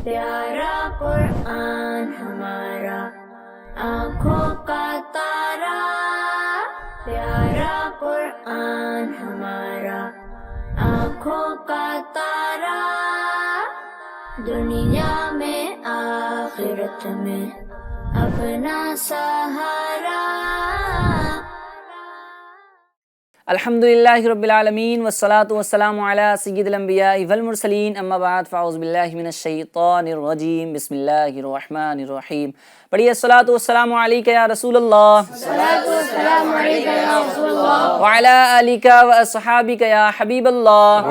پیارا قرآن ہمارا آنکھوں کا تارا، پیارا قرآن ہمارا آنکھوں کا تارا، دنیا میں آخرت میں اپنا سہارا۔ الحمدللہ رب العالمین والصلاة والسلام علی سید الانبیاء والمرسلین، اما بعد فاعوذ باللہ من الشیطان الرجیم، بسم اللہ الرحمن الرحیم۔ پڑھیے الصلاۃ والسلام علیک یا رسول اللہ، وعلی آلک واصحابک یا حبیب اللہ،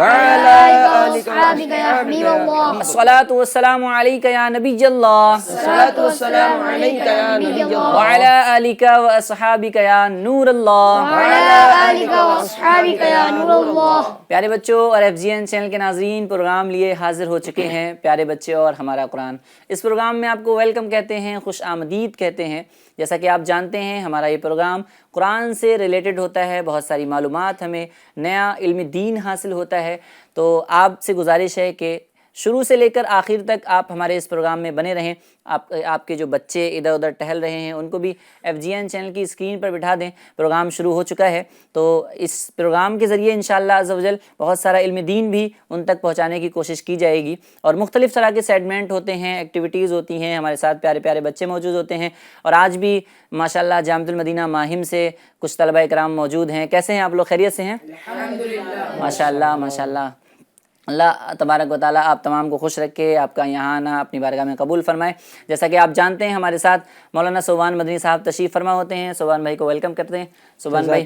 الصلاۃ والسلام علیک یا نبی اللہ، وعلی آلک واصحابک یا نور اللہ۔ پیارے بچوں اور ایف جی این چینل کے ناظرین، پروگرام لیے حاضر ہو چکے ہیں پیارے بچے اور ہمارا قرآن۔ اس پروگرام میں آپ کو ویلکم کہتے ہیں، خوش آمدید کہتے ہیں۔ جیسا کہ آپ جانتے ہیں ہمارا یہ پروگرام قرآن سے ریلیٹڈ ہوتا ہے، بہت ساری معلومات، ہمیں نیا علم دین حاصل ہوتا ہے۔ تو آپ سے گزارش ہے کہ شروع سے لے کر آخر تک آپ ہمارے اس پروگرام میں بنے رہیں۔ آپ کے جو بچے ادھر ادھر ٹہل رہے ہیں ان کو بھی ایف جی این چینل کی اسکرین پر بٹھا دیں، پروگرام شروع ہو چکا ہے۔ تو اس پروگرام کے ذریعے انشاءاللہ عز و جل بہت سارا علم دین بھی ان تک پہنچانے کی کوشش کی جائے گی، اور مختلف طرح کے سیگمنٹ ہوتے ہیں، ایکٹیویٹیز ہوتی ہیں، ہمارے ساتھ پیارے پیارے بچے موجود ہوتے ہیں۔ اور آج بھی ماشاءاللہ جامعۃ المدینہ ماہم سے کچھ طلبہ کرام موجود ہیں۔ کیسے ہیں آپ لوگ؟ خیریت سے ہیں؟ الحمدللہ، ماشاءاللہ ماشاءاللہ۔ اللہ تبارک و تعالیٰ آپ تمام کو خوش رکھے، آپ کا یہاں آنا اپنی بارگاہ میں قبول فرمائے۔ جیسا کہ آپ جانتے ہیں ہمارے ساتھ مولانا صوبان مدنی صاحب تشریف فرما ہوتے ہیں۔ صوبان بھائی کو ویلکم کرتے ہیں۔ صوبان بھائی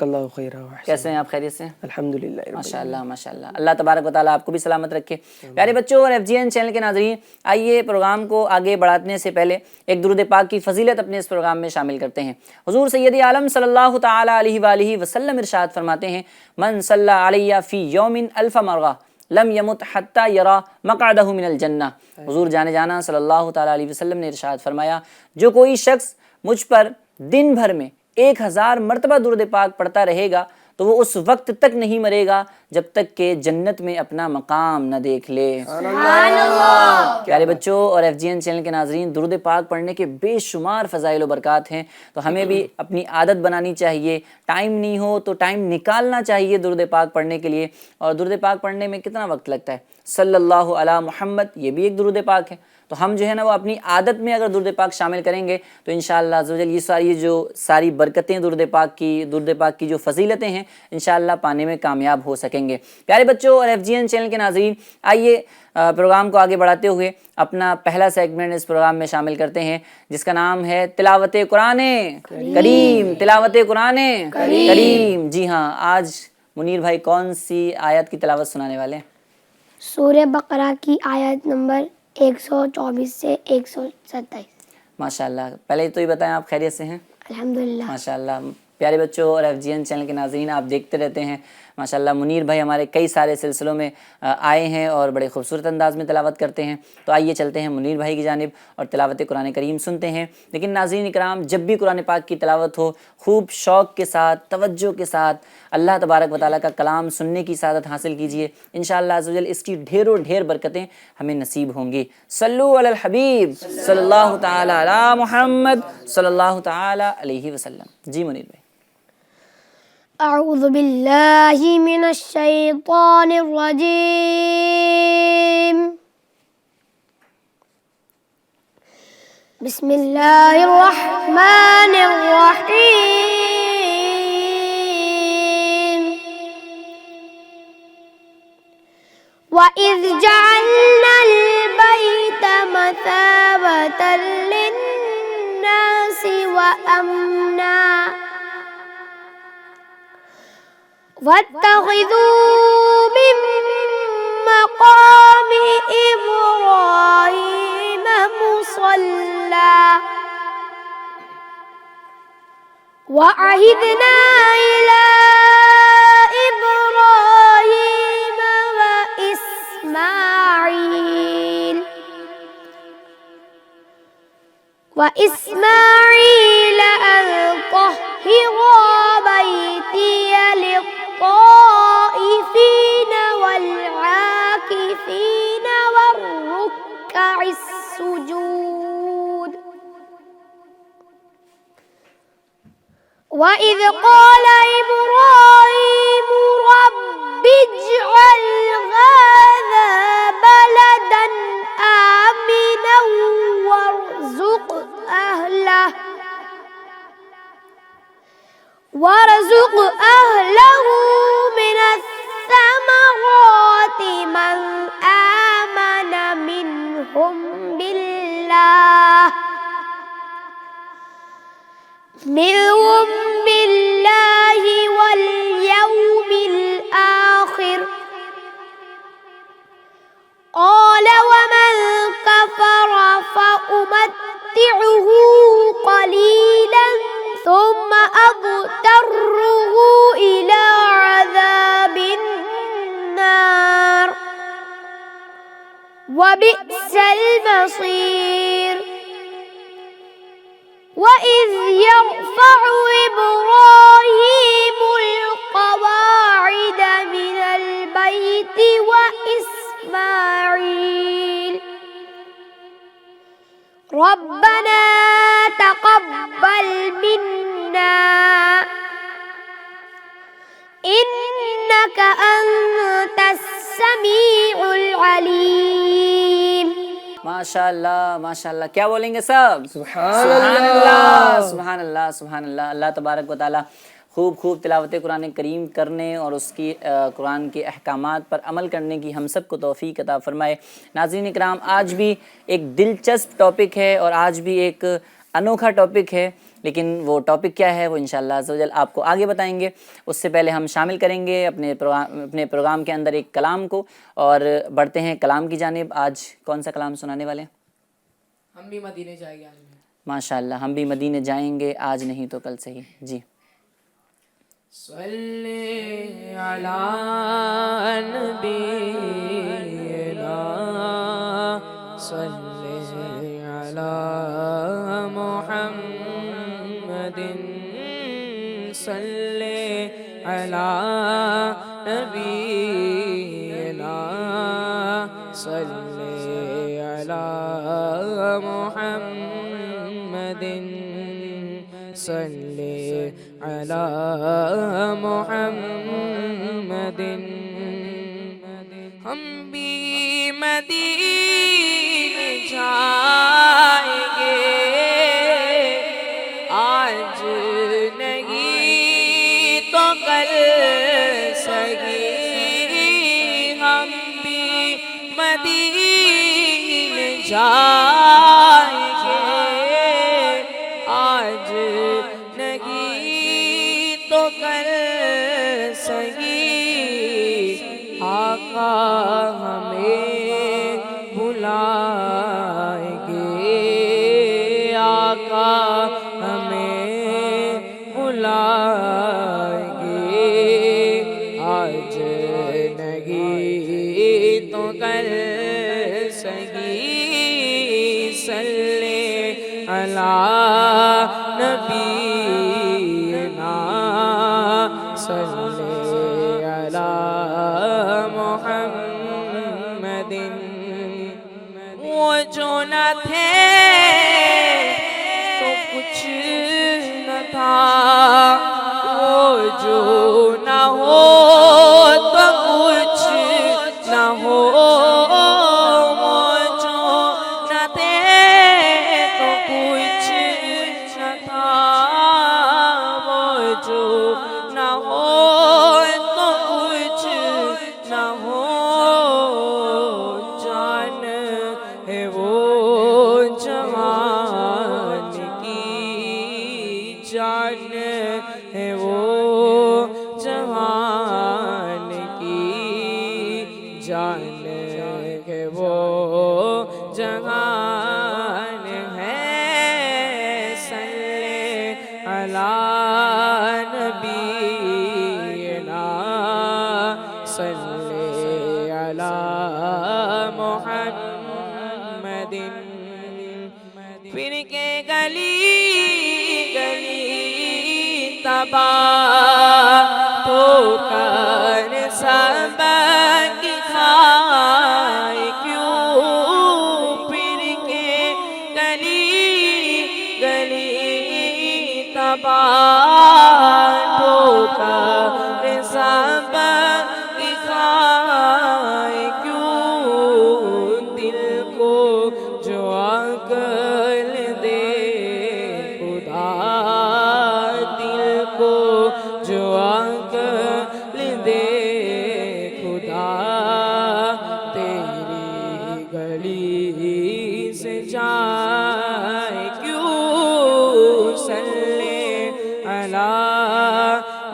کیسے ہیں آپ؟ خیریت سے؟ الحمدللہ ماشاءاللہ ماشاءاللہ، اللہ تبارک و تعالیٰ آپ کو بھی سلامت رکھے۔ پیارے بچوں اور ایف جی این چینل کے ناظرین، آئیے پروگرام کو آگے بڑھانے سے پہلے ایک درود پاک کی فضیلت اپنے اس پروگرام میں شامل کرتے ہیں۔ حضور سید عالم صلی اللہ تعالیٰ علیہ وآلہ وسلم ارشاد فرماتے ہیں، من صلی علیہ فی یوم الف مرہ لم یمت حتی یرا مقعدہ من الجنہ۔ حضور جانے جانا صلی اللہ تعالیٰ علیہ وسلم نے ارشاد فرمایا، جو کوئی شخص مجھ پر دن بھر میں 1000 مرتبہ درود پاک پڑھتا رہے گا تو وہ اس وقت تک نہیں مرے گا جب تک کہ جنت میں اپنا مقام نہ دیکھ لے۔ سبحان اللہ۔ پیارے بچوں اور ایف جی این چینل کے ناظرین، درود پاک پڑھنے کے بے شمار فضائل و برکات ہیں، تو ہمیں بھی اپنی عادت بنانی چاہیے۔ ٹائم نہیں ہو تو ٹائم نکالنا چاہیے درود پاک پڑھنے کے لیے۔ اور درود پاک پڑھنے میں کتنا وقت لگتا ہے؟ صلی اللہ علی محمد، یہ بھی ایک درود پاک ہے۔ تو ہم جو ہے نا وہ اپنی عادت میں اگر درود پاک شامل کریں گے تو انشاءاللہ عز و جل یہ ساری برکتیں درود پاک کی جو فضیلتیں ہیں انشاءاللہ پانے میں کامیاب ہو سکیں گے۔ پیارے بچوں اور ایف جی این چینل کے ناظرین، آئیے پروگرام کو آگے بڑھاتے ہوئے اپنا پہلا سیگمنٹ اس پروگرام میں شامل کرتے ہیں، جس کا نام ہے تلاوت قرآن کریم۔ تلاوت قرآن کریم۔ جی ہاں، آج منیر بھائی کون سی آیت کی تلاوت سنانے والے ہیں؟ سورہ بقرہ کی آیت نمبر 124 سے 127۔ ماشاءاللہ، پہلے تو یہ بتائیں آپ خیریت سے ہیں؟ الحمدللہ۔ ماشاءاللہ۔ پیارے بچوں اور ایف جی این چینل کے ناظرین، آپ دیکھتے رہتے ہیں ماشاءاللہ منیر بھائی ہمارے کئی سارے سلسلوں میں آئے ہیں اور بڑے خوبصورت انداز میں تلاوت کرتے ہیں۔ تو آئیے چلتے ہیں منیر بھائی کی جانب اور تلاوت قرآن کریم سنتے ہیں۔ لیکن ناظرین اکرام، جب بھی قرآن پاک کی تلاوت ہو، خوب شوق کے ساتھ، توجہ کے ساتھ اللہ تبارک و تعالیٰ کا کلام سننے کی سعادت حاصل کیجئے۔ انشاءاللہ عز و جل اس کی ڈھیروں ڈھیر برکتیں ہمیں نصیب ہوں گی۔ صلو علی الحبیب صلی اللہ تعالی علی محمد صلی اللہ تعالی علیہ وسلم۔ جی منیر بھائی۔ اعوذ باللہ من الشیطان الرجیم، بسم اللہ الرحمن الرحیم۔ وَإِذْ جَعَلْنَا الْبَيْتَ مَثَابَةً لِلنَّاسِ وَأَمْنًا وَاتَّخِذُوا مِن مَّقَامِ إِبْرَاهِيمَ مُصَلًّى وَعَهِدْنَا إِلَىٰ إِبْرَاهِيمَ وَإِسْمَاعِيلَ أَن طَهِّرَا بَيْتِيَ لِلطَّائِفِينَ وَالْعَاكِفِينَ وَالرُّكَّعِ السُّجُودِ السجود وَإِذْ قَالَ إِبْرَاهِيمُ رَبِّ اجْعَلْ هَذَا بَلَدًا آمِنًا وارزق أهله من الثمرات من آمن منهم بالله واليوم الآخر قال ومن كفر فأمتعه قليلا ثم أضطره إلى عذاب النار وبئس المصير وإذ يرفع إبراهيم القواعد من البيت وإسماعيل ربنا تقبل منا إنك أنت السميع العليم माशाअल्लाह क्या बोलेंगे सब सुभान अल्लाह अल्लाह तबारक व तआला खूब तिलावत कुरान करीम करने और उसकी कुरान के अहकामात पर अमल करने की हम सब को तौफीक अता फरमाए। नाज़रीन इकराम, आज भी एक दिलचस्प टॉपिक है और आज भी एक अनोखा टॉपिक है, लेकिन वो टॉपिक क्या है वो इंशाअल्लाह अज़्ज़ व जल आपको आगे बताएंगे। उससे पहले हम शामिल करेंगे अपने प्रोग्राम के अंदर एक कलाम को और बढ़ते हैं कलाम की जानिब। आज कौन सा कलाम सुनाने वाले हैं? हम भी मदीने जाएंगे आज। माशाअल्लाह, हम भी मदीने जाएंगे आज नहीं तो कल से ही। जी सल्ले अला नबीना सल्ले अला मुहम्मदिन सल्ले अला नबीना सल्ले अला मुहम्मदिन सल्ले अला मुहम्मदिन। हम भी मदीने जाएंगे आज नहीं तो कल सही। हम भी मदीने जाएंगे आज नहीं तो कल सही। आका हमें बुलाएंगे, आका हमें बुलाएंगे आज नहीं तो कल सही। सल्ले अला नबीना सल्ले अला मुहम्मदिन। वो जो न थे तो कुछ न था, वो जो न हो तो कुछ न हो। वो जो न थे तो कुछ न था, वो जो न हो तो कुछ न हो। जान है वो जहान की, जान है वो जहान की, जान है वो जहान है। सल्ले अला नबीना सल्ले अला मुहम्मदिन। फिर के गली गली तबाह ठोकर सबक खाए क्यों। फिर के زبان ٹھوکر سب کی کھائے، کیوں دل کو جو عقل دے خدا، دل کو جو عقل دے خدا، تیری گلی سے جائے، کیوں صلی علی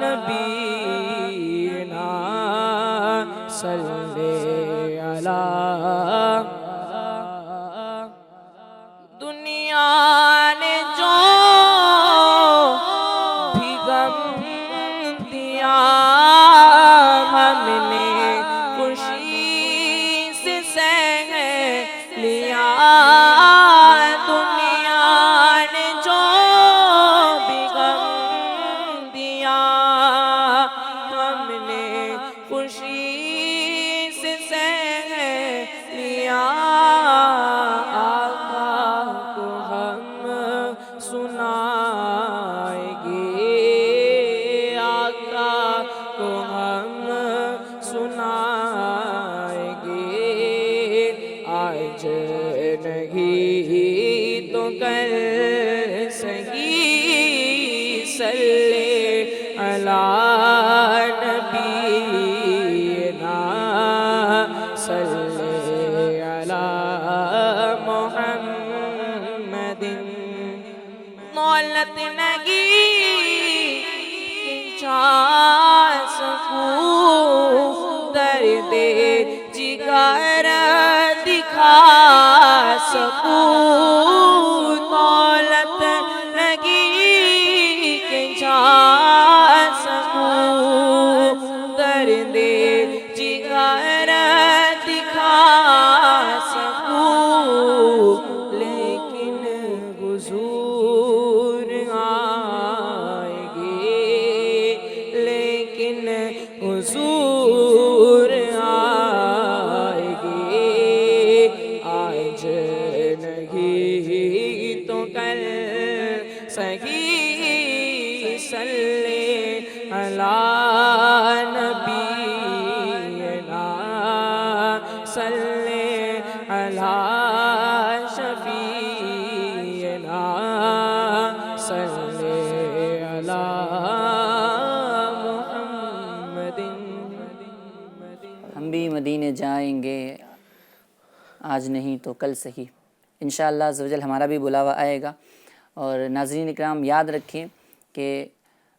نبینا، صلی علی دنیا نے جو بھی غم دیا، ہم نے خوشی سے سہ لیا، دنیا نے جو بھی غم دیا، ہم نے خوشی سے سہ لیا، آقا کو ہم سنائیں گے، آقا کو ہم سنائیں گے، آج نہیں تو کل سہی، صلی علی نبینا، صلی علی محمد، مولت نہیں چا سکوں، درد جگر دکھا سکوں، دولت لگی کہ جا سکوں، درد جگر دکھا سکوں، لیکن حضور آئیں گے، لیکن حضور آئیں گے، آج نہیں تو کل سہی، صلی علی نبینا، صلی علی شفیعنا، صلی علی محمد۔ ہم بھی مدینے جائیں گے، آج نہیں تو کل صحیح، انشاءاللہ عز و جل ہمارا بھی بلاوا آئے گا۔ اور ناظرین اکرام یاد رکھیں کہ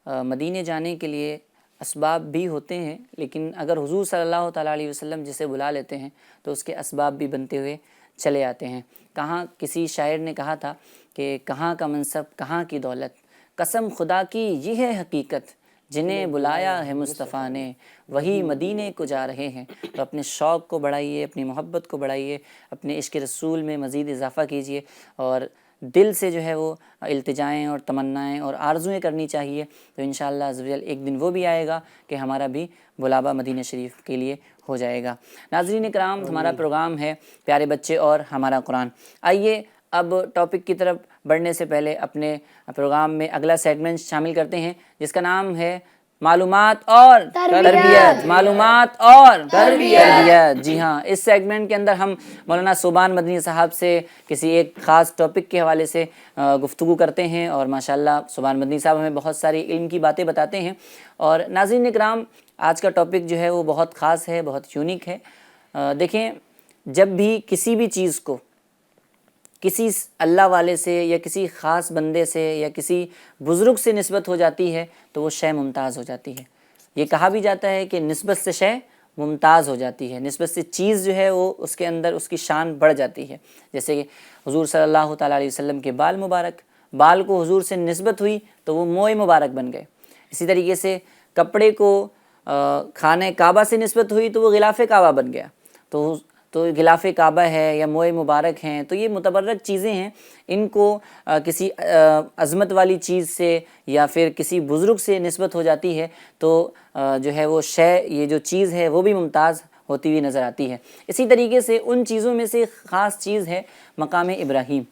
مدینے جانے کے لیے اسباب بھی ہوتے ہیں، لیکن اگر حضور صلی اللہ تعالیٰ علیہ وسلم جسے بلا لیتے ہیں تو اس کے اسباب بھی بنتے ہوئے چلے آتے ہیں۔ کہاں کسی شاعر نے کہا تھا کہ کہاں کا منصب کہاں کی دولت، قسم خدا کی یہ ہے حقیقت، جنہیں بلایا ہے مصطفیٰ نے وہی مدینے کو جا رہے ہیں۔ تو اپنے شوق کو بڑھائیے، اپنی محبت کو بڑھائیے، اپنے عشق رسول میں مزید اضافہ کیجیے، اور دل سے جو ہے وہ التجائیں اور تمنائیں اور آرزویں کرنی چاہیے، تو انشاءاللہ عز و جل ایک دن وہ بھی آئے گا کہ ہمارا بھی بلاوا مدینہ شریف کے لیے ہو جائے گا۔ ناظرین اکرام، ہمارا پروگرام ہے پیارے بچے اور ہمارا قرآن۔ آئیے اب ٹاپک کی طرف بڑھنے سے پہلے اپنے پروگرام میں اگلا سیگمنٹ شامل کرتے ہیں، جس کا نام ہے معلومات اور تربیت، معلومات اور تربیت۔ جی ہاں، اس سیگمنٹ کے اندر ہم مولانا صوبان مدنی صاحب سے کسی ایک خاص ٹاپک کے حوالے سے گفتگو کرتے ہیں، اور ماشاءاللہ صوبان مدنی صاحب ہمیں بہت ساری علم کی باتیں بتاتے ہیں۔ اور ناظرین اکرام، آج کا ٹاپک جو ہے وہ بہت خاص ہے، بہت یونیک ہے۔ دیکھیں، جب بھی کسی بھی چیز کو کسی اللہ والے سے یا کسی خاص بندے سے یا کسی بزرگ سے نسبت ہو جاتی ہے تو وہ شے ممتاز ہو جاتی ہے۔ یہ کہا بھی جاتا ہے کہ نسبت سے شے ممتاز ہو جاتی ہے، نسبت سے چیز جو ہے وہ اس کے اندر اس کی شان بڑھ جاتی ہے۔ جیسے کہ حضور صلی اللہ تعالیٰ علیہ وسلم کے بال مبارک، بال کو حضور سے نسبت ہوئی تو وہ موئے مبارک بن گئے۔ اسی طریقے سے کپڑے کو خانہ کعبہ سے نسبت ہوئی تو وہ غلاف کعبہ بن گیا۔ تو غلاف کعبہ ہے یا موئے مبارک ہیں، تو یہ متبرک چیزیں ہیں، ان کو کسی عظمت والی چیز سے یا پھر کسی بزرگ سے نسبت ہو جاتی ہے تو جو ہے وہ شے، یہ جو چیز ہے وہ بھی ممتاز ہوتی ہوئی نظر آتی ہے۔ اسی طریقے سے ان چیزوں میں سے خاص چیز ہے مقام ابراہیم۔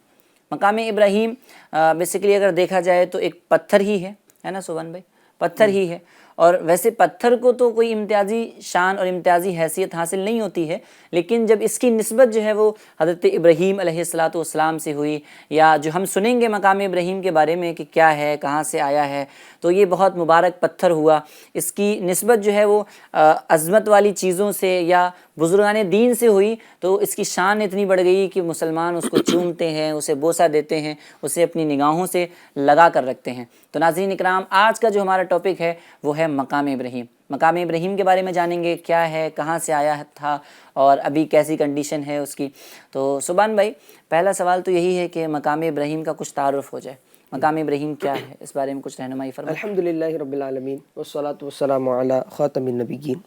मकाम इब्राहीम बेसिकली अगर देखा जाए तो एक पत्थर ही है ना सुभान भाई, पत्थर ही है। और वैसे पत्थर को तो कोई इम्तियाज़ी शान और इम्तियाज़ी हैसियत हासिल नहीं होती है, लेकिन जब इसकी निस्बत जो है वो हज़रत इब्राहीम अलैहिस्सलातु वस्सलाम से हुई, या जो हम सुनेंगे मकाम इब्राहीम के बारे में कि क्या है, कहाँ से आया है, तो ये बहुत मुबारक पत्थर हुआ। इसकी निस्बत जो है वो अज़मत वाली चीज़ों से या बुज़ुर्गान दीन से हुई, तो इसकी शान इतनी बढ़ गई कि मुसलमान उसको चूमते हैं, उसे बोसा देते हैं, उसे अपनी निगाहों से लगा कर रखते हैं। तो नाज़रीन इकराम, आज का जो हमारा टॉपिक है वो है मकाम इब्राहीम। मकाम इब्राहीम के बारे में जानेंगे, क्या है, कहाँ से आया था और अभी कैसी कंडीशन है उसकी। तो सुभान भाई, पहला सवाल तो यही है कि मकाम इब्राहीम का कुछ तारुफ हो जाए। मकाम इब्राहीम क्या है, इस बारे में कुछ रहनुमाई फरमाएं। अल्हम्दुलिल्लाहि रब्बिल आलमीन वस्सलातु वस्सलामु अला खातमिन नबिय्यीन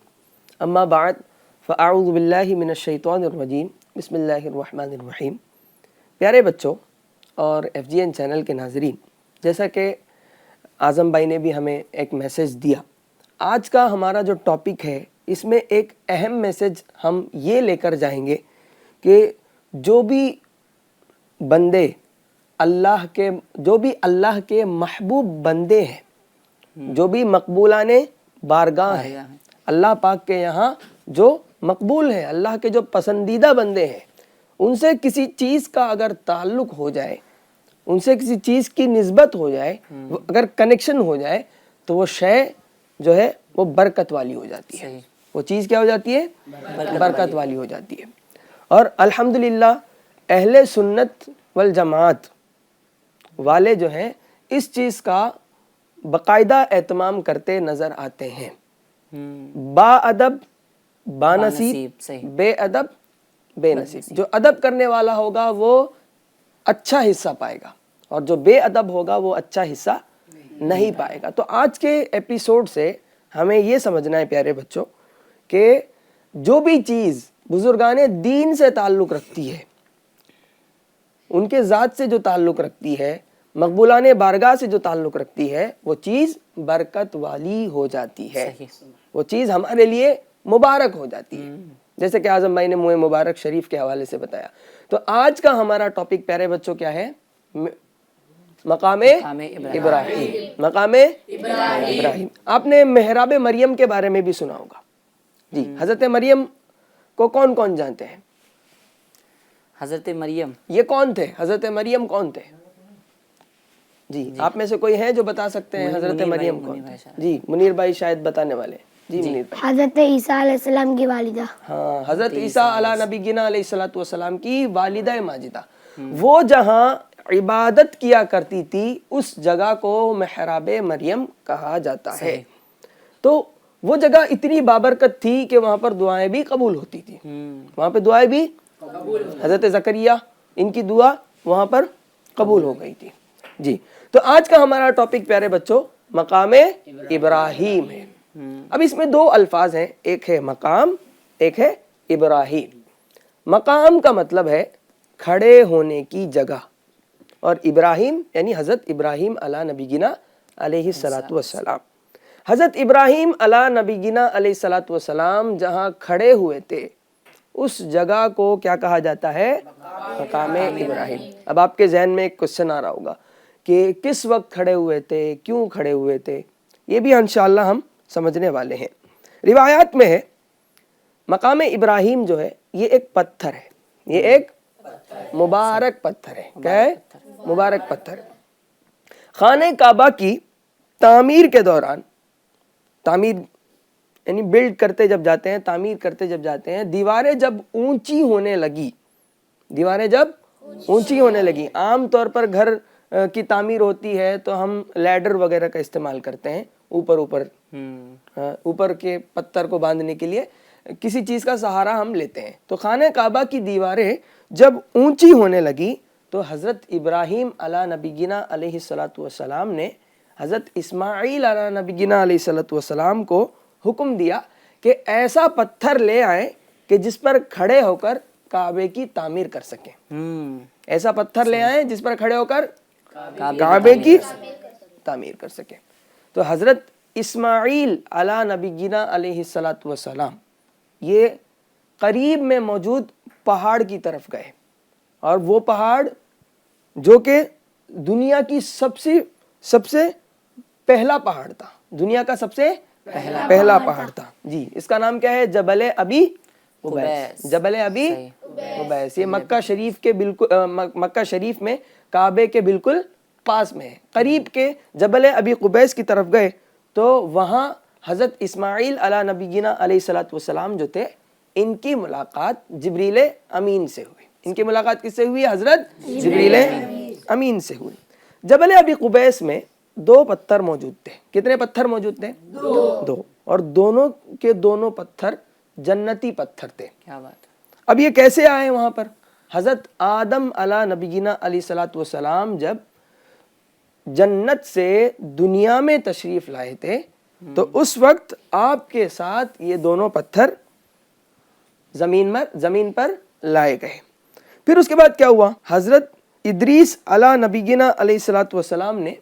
अम्मा बाद फ़अऊज़ु बिल्लाहि मिनश शैतानिर रजीम बिस्मिल्लाहिर रहमानिर रहीम। प्यारे बच्चों और FGN चैनल के नाज़रीन, जैसा कि आज़म भाई ने भी हमें एक मैसेज दिया, आज का हमारा जो टॉपिक है इसमें एक अहम मैसेज हम ये लेकर जाएंगे कि जो भी अल्लाह के महबूब बंदे हैं, जो भी मकबूलाने बारगाह हैं, अल्लाह पाक के यहाँ जो मकबूल हैं, अल्लाह के जो पसंदीदा बंदे हैं, उनसे किसी चीज़ का अगर ताल्लुक़ हो जाए, उनसे किसी चीज़ की निस्बत हो जाए, अगर कनेक्शन हो जाए, तो वो शय जो है वो बरकत वाली हो जाती है। वो चीज़ क्या हो जाती है? बरकत वाली हो जाती है। और अल्हम्दुलिल्लाह अहले सुन्नत वल जमात वाले जो हैं इस चीज़ का बाकायदा एहतमाम करते नज़र आते हैं। बाअदब बानसीब, बेअदब बेनसीब। जो अदब करने वाला होगा वो अच्छा हिस्सा पाएगा और जो बेअदब होगा वो अच्छा हिस्सा नहीं पाएगा। तो आज के एपिसोड से हमें ये समझना है प्यारे बच्चों कि जो भी चीज़ बुजुर्गाने दीन से ताल्लुक़ रखती है, उनके ज़ात से जो ताल्लुक़ रखती है, मकबूलाने बारगाह से जो ताल्लुक़ रखती है, वो चीज़ बरकत वाली हो जाती है, वो चीज़ हमारे लिए मुबारक हो जाती है, जैसे कि आज़म भाई ने मुँह मुबारक शरीफ के हवाले से बताया। तो आज का हमारा टॉपिक प्यारे बच्चों क्या है? मकामे इब्राहीम। मकामे इब्राहीम। आपने मेहराब मरियम के बारे में भी सुना होगा जी। हज़रत मरियम को कौन कौन जानते हैं? हज़रत मरियम, ये कौन थे? हज़रत मरियम कौन थे? जी, आप में से कोई है जो बता सकते हैं हज़रत मरियम कौन थे? जी, मुनीर भाई शायद बताने वाले। जी मुनीर भाई। हज़रत ईसा अलैहिस्सलाम की वालिदा। हाँ, हज़रत ईसा अला नबीना अलैहिस्सलातु वस्सलाम की वालिदा माजिदा। वो जहाँ इबादत किया करती थी उस जगह को मेहराब मरियम कहा जाता है। तो वो जगह इतनी बाबरकत थी कि वहाँ पर दुआएं भी कबूल होती थी। वहाँ पे दुआएं भी, हज़रत ज़करिया इनकी दुआ वहाँ पर कबूल हो गई थी जी। तो आज का हमारा टॉपिक प्यारे बच्चों मकामे इब्राहीम है। अब इसमें दो अल्फाज हैं, एक है मकाम, एक है इब्राहीम। मकाम का मतलब है खड़े होने की जगह, और इब्राहीम यानी हज़रत इब्राहीम अला नबीगिना अलैहिस्सलातु वस्सलाम। हज़रत इब्राहीम अला नबीगिना अलैहिस्सलातु वस्सलाम जहाँ खड़े हुए थे उस जगह को क्या कहा जाता है? मकामे इब्राहीम। अब आपके जहन में एक क्वेश्चन आ रहा होगा कि किस वक्त खड़े हुए थे, क्यों खड़े हुए थे, ये भी इंशाअल्लाह हम समझने वाले हैं। रिवायात में है मकाम इब्राहीम जो है ये एक पत्थर है, ये एक मुबारक पत्थर है। क्या है? मुबारक पत्थर। खाने काबा की तामीर के दौरान, तामीर यानी बिल्ड करते जब जाते हैं, तामीर करते जब जाते हैं, दीवारें जब ऊंची होने लगी, दीवारें जब ऊंची होने लगी, आम तौर पर घर की तामीर होती है तो हम लैडर वगैरह का इस्तेमाल करते हैं, ऊपर के पत्थर को बांधने के लिए किसी चीज़ का सहारा हम लेते हैं। तो खाने काबा की दीवारें जब ऊंची होने लगी तो हज़रत इब्राहीम अला नबीगिना अलैहिस्सलातु वस्सलाम ने हज़रत इस्माईल अला नबीगिना अलैहिस्सलातु वस्सलाम को हुक्म दिया कि ऐसा पत्थर ले आए कि जिस पर खड़े होकर काबे की तामीर कर सकें। ऐसा पत्थर ले आए जिस पर खड़े होकर काबे की तामीर कर सकें। तो हज़रत इस्माईल अला नबीगिना अलैहिस्सलातु वस्सलाम ये करीब में मौजूद पहाड़ की तरफ गए, और वो पहाड़ जो कि दुनिया की सबसे पहला पहाड़ था, दुनिया का सबसे पहला पहाड़ था जी। इसका नाम क्या है? जबल अबी कुबैस, जबल अबी कुबैस। ये मक्का शरीफ के बिल्कुल मक्का शरीफ में काबे के बिल्कुल पास में है। करीब के जबल अबी कुबैस की तरफ गए तो वहाँ हज़रत इस्माइल अला नबीना अलैहिस्सलातु वस्सलाम जो थे, इनकी मुलाकात जिब्रील अमीन से हुई। इनकी मुलाकात किससे हुई? हज़रत जिब्रील अमीन से हुई। जबल अबी कुबैस में 2 पत्थर मौजूद थे। कितने पत्थर मौजूद थे? 2। और दोनों के दोनों पत्थर जन्नती पत्थर थे। क्या बात है। अब ये कैसे आए वहां पर? हज़रत आदम अला नबीना अलैहिस्सलातु वस्सलाम जब जन्नत से दुनिया में तशरीफ लाए थे तो उस वक्त आपके साथ ये दोनों पत्थर जमीन पर लाए गए। फिर उसके बाद क्या हुआ? हज़रत इदरीस अला नबीना अलैहिस्सलातु वस्सलाम ने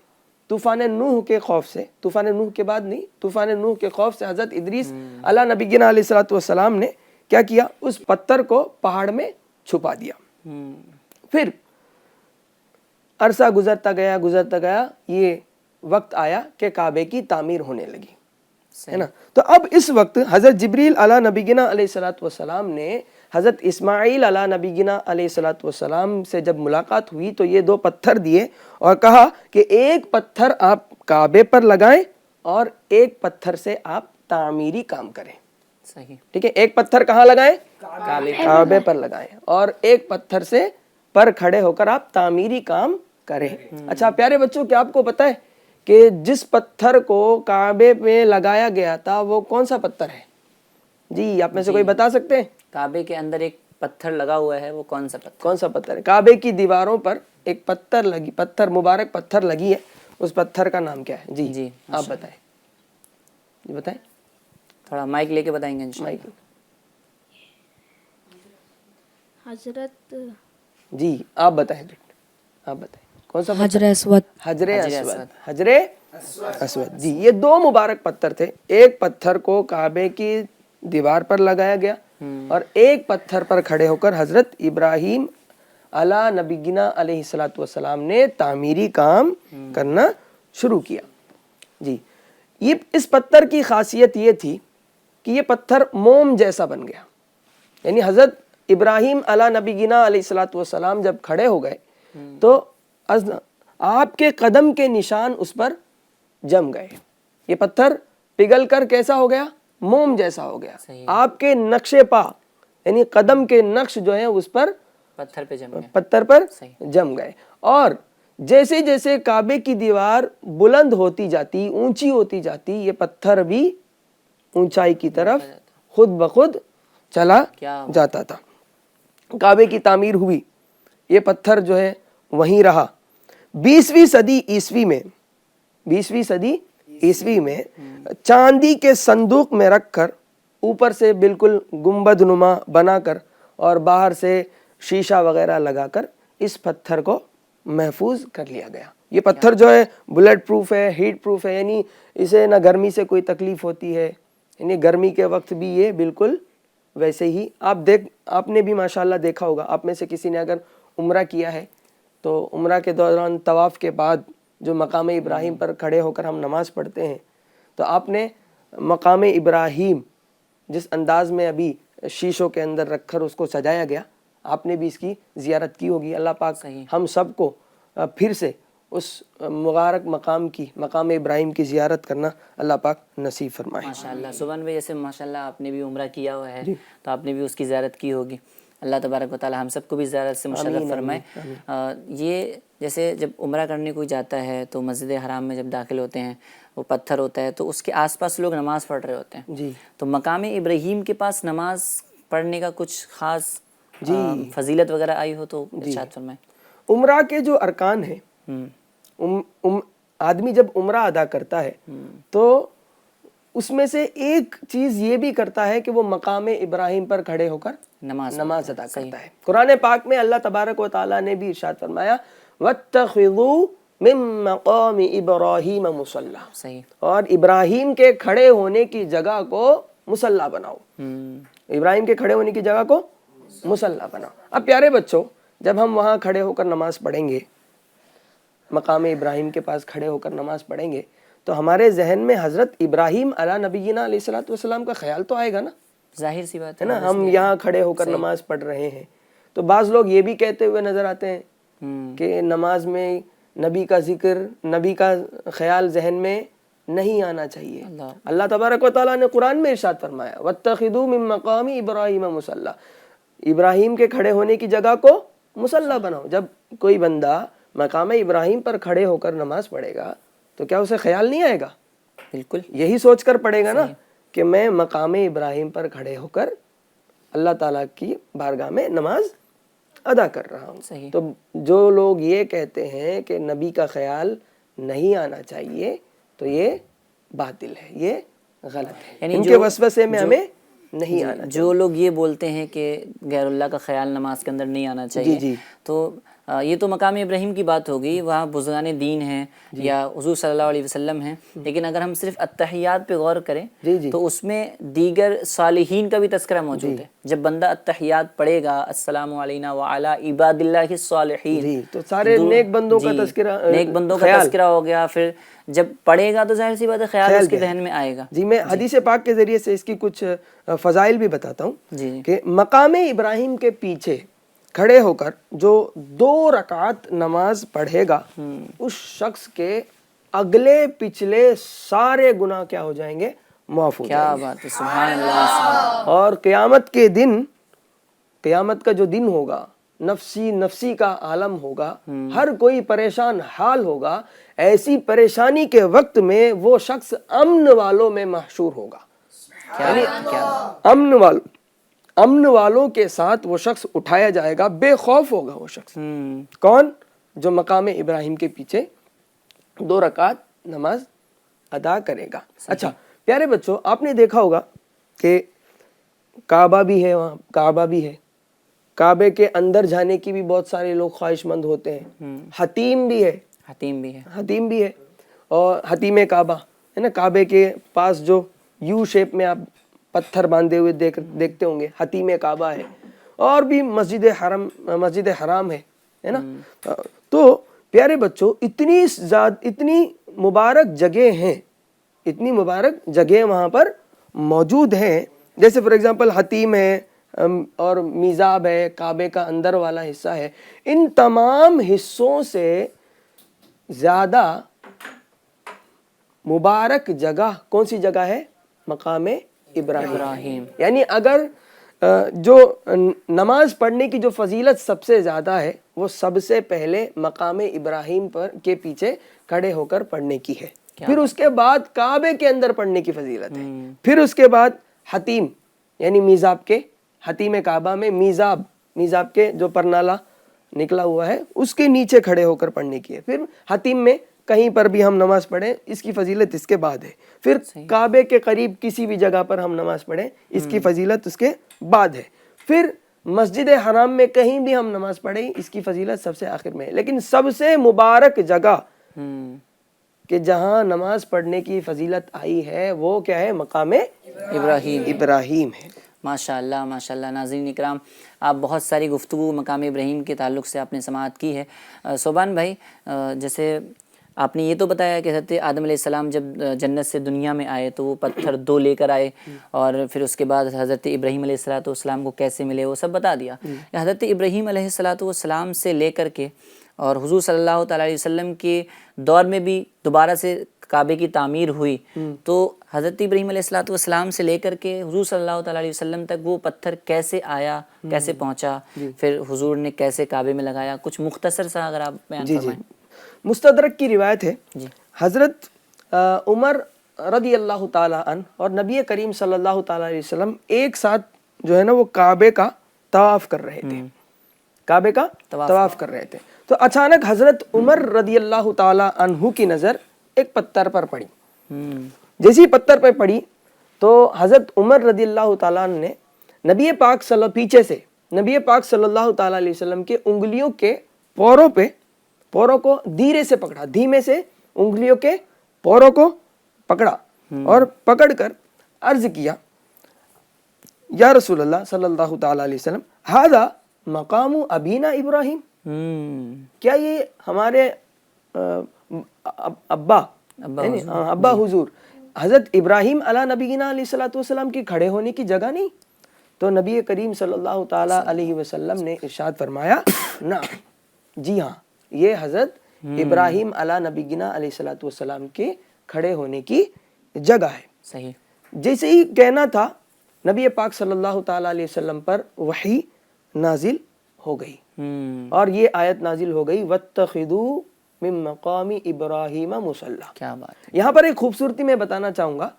तूफान नूह के खौफ से, तूफान नूह के बाद नहीं, तूफान नूह के खौफ से हज़रत इदरीस अला नबीना अलैहिस्सलातु वस्सलाम ने क्या किया? उस पत्थर को पहाड़ में छुपा दिया। फिर अरसा गुजरता गया, ये वक्त आया कि काबे की तामीर होने लगी, है ना। तो अब इस वक्त हज़रत जिब्रील अला नबीना अलैहिस्सलातु वस्सलाम ने हज़रत इस्माइल अला नबीना अलैहिस्सलातु वस्सलाम से जब मुलाकात हुई तो ये 2 पत्थर दिए और कहा कि एक पत्थर आप काबे पर लगाएं और एक पत्थर से आप तामीरी काम करें। सही, ठीक है। एक पत्थर कहाँ लगाएं? काबे पर लगाएं और एक पत्थर से पर खड़े होकर आप तामीरी काम करें। अच्छा प्यारे बच्चों, क्या आपको पता है कि जिस पत्थर को काबे में लगाया गया था वो कौन सा पत्थर है? जी, आप में से कोई बता सकते हैं? काबे के अंदर एक पत्थर लगा हुआ है, वो कौन सा पत्थर? कौन सा पत्थर है? काबे की दीवारों पर एक पत्थर मुबारक पत्थर लगी है, उस पत्थर का नाम क्या है? जी जी, आप बताएं, जी बताएं। थोड़ा माइक लेके बताएंगे इंशाल्लाह। माइक हजरत जी आप बताएं, आप बताएं कौन सा? हजर अस्वद। हजरे अस्वद जी। ये 2 मुबारक पत्थर थे। एक पत्थर को काबे की दीवार पर लगाया गया और एक पत्थर पर खड़े होकर हजरत इब्राहिम अला नबीना अलैहिस्सलातु वस्सलाम ने तामीरी काम करना शुरू किया जी। ये इस पत्थर की खासियत ये थी कि ये पत्थर मोम जैसा बन गया, यानी हजरत इब्राहिम अला नबीना अलैहिस्सलातु वस्सलाम जब खड़े हो गए तो आपके कदम के निशान उस पर जम गए। ये पत्थर पिघल कर कैसा हो गया? मोम जैसा हो गया। आपके नक्शे पा यानी कदम के नक्श जो है उस पर पत्थर पर जम गए। और जैसे जैसे काबे की दीवार बुलंद होती जाती, ऊंची होती जाती, ये पत्थर भी ऊंचाई की तरफ खुद ब खुद चला जाता था। काबे की तामीर हुई, ये पत्थर जो है वहीं रहा। 20वीं सदी ईस्वी में चांदी के संदूक में रखकर ऊपर से बिल्कुल गुंबद नुमा बनाकर और बाहर से शीशा वगैरह लगाकर इस पत्थर को महफूज कर लिया गया। ये पत्थर जो है बुलेट प्रूफ है, हीट प्रूफ है, यानी इसे ना गर्मी से कोई तकलीफ होती है, यानी गर्मी के वक्त भी ये बिल्कुल वैसे ही आपने भी माशाल्लाह देखा होगा, आप में से किसी ने अगर उम्रा किया है तो उम्रा के दौरान तवाफ़ के बाद जो मकाम इब्राहिम पर खड़े होकर हम नमाज़ पढ़ते हैं तो आपने मकाम इब्राहिम जिस अंदाज में अभी शीशों के अंदर रखकर उसको सजाया गया, आपने भी इसकी ज़ियारत की होगी। अल्लाह पाक हम सबको फिर से उस मुबारक मकाम इब्राहिम की ज़ियारत करना अल्लाह पाक नसीब फरमाए। माशाल्लाह। सुबहान भाई, जैसे माशाल्लाह आपने भी उम्रा किया हुआ है तो आपने भी उसकी ज़ियारत की होगी। अल्लाह तबारक व तआला हम सबको भी ज़ियारत से मुशर्रफ फरमाए। ये जैसे जब उम्रा करने कोई जाता है तो मस्जिद हराम में जब दाखिल होते हैं, वो पत्थर होता है तो उसके आसपास लोग नमाज़ पढ़ रहे होते हैं जी। तो मकाम इब्राहिम के पास नमाज पढ़ने का कुछ ख़ास फजीलत वगैरह आई हो तो इरशाद फरमाएं। उम्रा के जो अरकान हैं, आदमी जब उम्रा अदा करता है तो उसमें से एक चीज़ ये भी करता है कि वो मकाम इब्राहिम पर खड़े होकर नमाज अदा करता है। कुरान पाक में अल्लाह तबारक व तआला ने भी इरशाद फरमाया वत्तखिज़ू मिन मक़ाम इब्राहिम मुसल्ला, और इब्राहिम के खड़े होने की जगह को मुसल्ला बनाओ। इब्राहिम के खड़े होने की जगह को मुसल्ला बनाओ। अब प्यारे बच्चों, जब हम वहाँ खड़े होकर नमाज पढ़ेंगे مقام ابراہیم کے پاس کھڑے ہو کر نماز پڑھیں گے تو ہمارے ذہن میں حضرت ابراہیم علی نبینا علیہ الصلوۃ والسلام کا خیال تو آئے گا نا، ظاہر سی بات ہے نا. ہم یہاں کھڑے ہو کر نماز پڑھ رہے ہیں تو بعض لوگ یہ بھی کہتے ہوئے نظر آتے ہیں کہ نماز میں نبی کا ذکر، نبی کا خیال ذہن میں نہیں آنا چاہیے. اللہ تبارک و تعالیٰ نے قرآن میں ارشاد فرمایا وَاتَّخِذُوا مِن مَّقَامِ إِبْرَاهِيمَ مُصَلًّى، ابراہیم کے کھڑے ہونے کی جگہ کو مصلی بناؤ. جب کوئی بندہ مقام ابراہیم پر کھڑے ہو کر نماز پڑھے گا تو کیا اسے خیال نہیں آئے گا؟ بالکل یہی سوچ کر پڑھے گا نا کہ میں مقام ابراہیم پر کھڑے ہو کر اللہ تعالیٰ کی بارگاہ میں نماز ادا کر رہا ہوں. صحیح. تو جو لوگ یہ کہتے ہیں کہ نبی کا خیال نہیں آنا چاہیے تو یہ باطل ہے، یہ غلط ہے. یعنی ان کے وسوسے میں ہمیں نہیں آنا. جو لوگ یہ بولتے ہیں کہ غیر اللہ کا خیال نماز کے اندر نہیں آنا چاہیے، تو یہ تو مقام ابراہیم کی بات ہوگی، وہاں بزرگان دین ہیں یا حضور صلی اللہ علیہ وسلم ہیں. لیکن اگر ہم صرف التحیات پہ غور کریں تو اس میں دیگر صالحین کا بھی تذکرہ موجود ہے. جب بندہ التحیات پڑھے گا السلام علینا وعلی عباد اللہ الصالحین، تو سارے نیک بندوں کا تذکرہ، نیک بندوں کا تذکرہ ہو گیا. پھر جب پڑھے گا تو ظاہر سی بات ہے خیال اس کے ذہن میں آئے گا. جی میں حدیث پاک کے ذریعے سے اس کی کچھ فضائل بھی بتاتا ہوں کہ مقام ابراہیم کے پیچھے کھڑے ہو کر جو 2 رکعت نماز پڑھے گا اس شخص کے اگلے پچھلے سارے گناہ کیا ہو جائیں گے؟ معاف ہو جائیں گے. کیا بات ہے، سبحان اللہ. اور قیامت کے دن، قیامت کا جو دن ہوگا، نفسی کا عالم ہوگا، ہر کوئی پریشان حال ہوگا. ایسی پریشانی کے وقت میں وہ شخص امن والوں میں محشور ہوگا. امن والوں کے ساتھ وہ شخص اٹھایا جائے گا، بے خوف ہوگا وہ شخص. کون؟ جو مقام ابراہیم کے پیچھے 2 رکعت نماز ادا کرے گا. اچھا پیارے بچوں، آپ نے دیکھا ہوگا کہ کعبہ بھی ہے، وہاں کعبہ بھی ہے. کعبے کے اندر جانے کی بھی بہت سارے لوگ خواہش مند ہوتے ہیں. حتیم بھی ہے، حتیم بھی ہے. اور حتیم کعبہ ہے نا، کعبے کے پاس جو یو شیپ میں آپ پتھر باندھے ہوئے دیکھتے ہوں گے، حتیم کعبہ ہے. اور بھی مسجد حرام ہے نا. تو پیارے بچوں، اتنی مبارک جگہ ہیں، اتنی مبارک جگہ وہاں پر موجود ہیں. جیسے فار ایگزامپل حتیم ہے اور میزاب ہے، کعبے کا اندر والا حصہ ہے. ان تمام حصوں سے زیادہ مبارک جگہ کون سی جگہ ہے؟ مقام ابراہیم. یعنی اگر جو نماز پڑھنے کی جو فضیلت سب سے زیادہ ہے وہ سب سے پہلے مقام ابراہیم پر کے پیچھے کھڑے ہو کر پڑھنے کی ہے. پھر اس کے بعد کعبے کے اندر پڑھنے کی فضیلت ہے. پھر اس کے بعد حتیم یعنی میزاب کے، حتیم کعبہ میں میزاب کے جو پرنالہ نکلا ہوا ہے اس کے نیچے کھڑے ہو کر پڑھنے کی ہے. پھر حتیم میں کہیں پر بھی ہم نماز پڑھیں اس کی فضیلت اس کے بعد ہے. پھر کعبے کے قریب کسی بھی جگہ پر ہم نماز پڑھیں اس کی فضیلت اس کے بعد ہے. پھر مسجد حرام میں کہیں بھی ہم نماز پڑھیں اس کی فضیلت سب سے آخر میں ہے. لیکن سب سے مبارک جگہ کہ جہاں نماز پڑھنے کی فضیلت آئی ہے وہ کیا ہے؟ مقام ابراہیم ہے. ماشاءاللہ ماشاءاللہ. ناظرین اکرام، آپ بہت ساری گفتگو مقام ابراہیم کے تعلق سے آپ نے سماعت کی ہے. صوبان بھائی، جیسے آپ نے یہ تو بتایا کہ حضرت آدم علیہ السلام جب جنت سے دنیا میں آئے تو وہ پتھر 2 لے کر آئے، اور پھر اس کے بعد حضرت ابراہیم علیہ السلام کو کیسے ملے وہ سب بتا دیا. حضرت ابراہیم علیہ السلام سے لے کر کے اور حضور صلی اللہ تعالیٰ علیہ وسلم کے دور میں بھی دوبارہ سے کعبے کی تعمیر ہوئی، تو حضرت ابراہیم علیہ السلام سے لے کر کے حضور صلی اللہ تعالیٰ علیہ وسلم تک وہ پتھر کیسے آیا، کیسے پہنچا، پھر حضور نے کیسے کعبے میں لگایا، کچھ مختصر سا اگر آپ بیان فرمائیں. مستدرک کی روایت ہے، حضرت عمر رضی اللہ تعالیٰ عنہ اور نبی کریم صلی اللہ تعالیٰ علیہ وسلم ایک ساتھ جو ہے نا وہ کعبے کا طواف کر رہے تھے. کعبے کا طواف کر رہے تھے تو اچانک حضرت عمر رضی اللہ تعالیٰ عنہ کی نظر ایک پتھر پر پڑی. جیسی پتھر پر پڑی تو حضرت عمر رضی اللہ تعالیٰ عنہ نے نبی پاک پیچھے سے نبی پاک صلی اللہ تعالیٰ علیہ وسلم کے انگلیوں کے پوروں کو دھیرے سے پکڑا، دھیمے سے انگلیوں کے پوروں کو پکڑا اور پکڑ کر عرض کیا، یا رسول اللہ صلی اللہ تعالیٰ علیہ وسلم، ھذا مقام ابینا ابراہیم، کیا یہ ہمارے ابا ابا हुजूर हजरत इब्राहिम अला नबीना अलैहिस्सलातु वस्सलाम के खड़े होने की जगह नहीं, तो नबी करीम सल्लल्लाहु ताला अलैहि वसल्लम ने इरशाद फरमाया ना, जी हाँ, ये हजरत इब्राहिम अला नबीना अलैहिस्सलातु वस्सलाम के खड़े होने की जगह है। सही। जैसे ही कहना था, नबी पाक सल्लल्लाहु ताला अलैहि वसल्लम पर वही नाजिल हो गई और ये आयत नाजिल हो गई, वत्तखिदू मिन मकामी इब्राहिम मुसल्ला। क्या बात है। यहाँ पर एक खूबसूरती मैं बताना चाहूँगा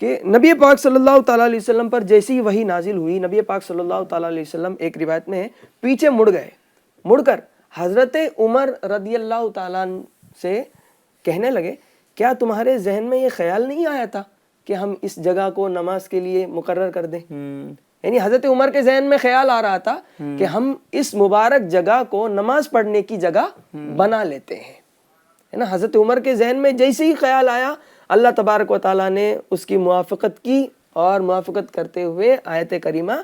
कि नबी पाक सल्लल्लाहु ताला अलैहि वसल्लम पर जैसी वही नाजिल हुई, नबी पाक सल्लल्लाहु ताला अलैहि वसल्लम एक रिवायत में है पीछे मुड़ गए, मुड़कर हजरत उमर रदियल्लाहु ताला से कहने लगे, क्या तुम्हारे जहन में ये ख्याल नहीं आया था कि हम इस जगह को नमाज के लिए मुकर्रर कर दें? यानी हजरत उमर के जहन में ख्याल आ रहा था कि हम इस मुबारक जगह को नमाज पढ़ने की जगह बना लेते हैं, है ना। हजरत उमर के जहन में जैसे ही ख्याल आया, अल्लाह तबारक व ताला ने उसकी मुआफ़क़त की और मुआफ़क़त करते हुए आयत करीमा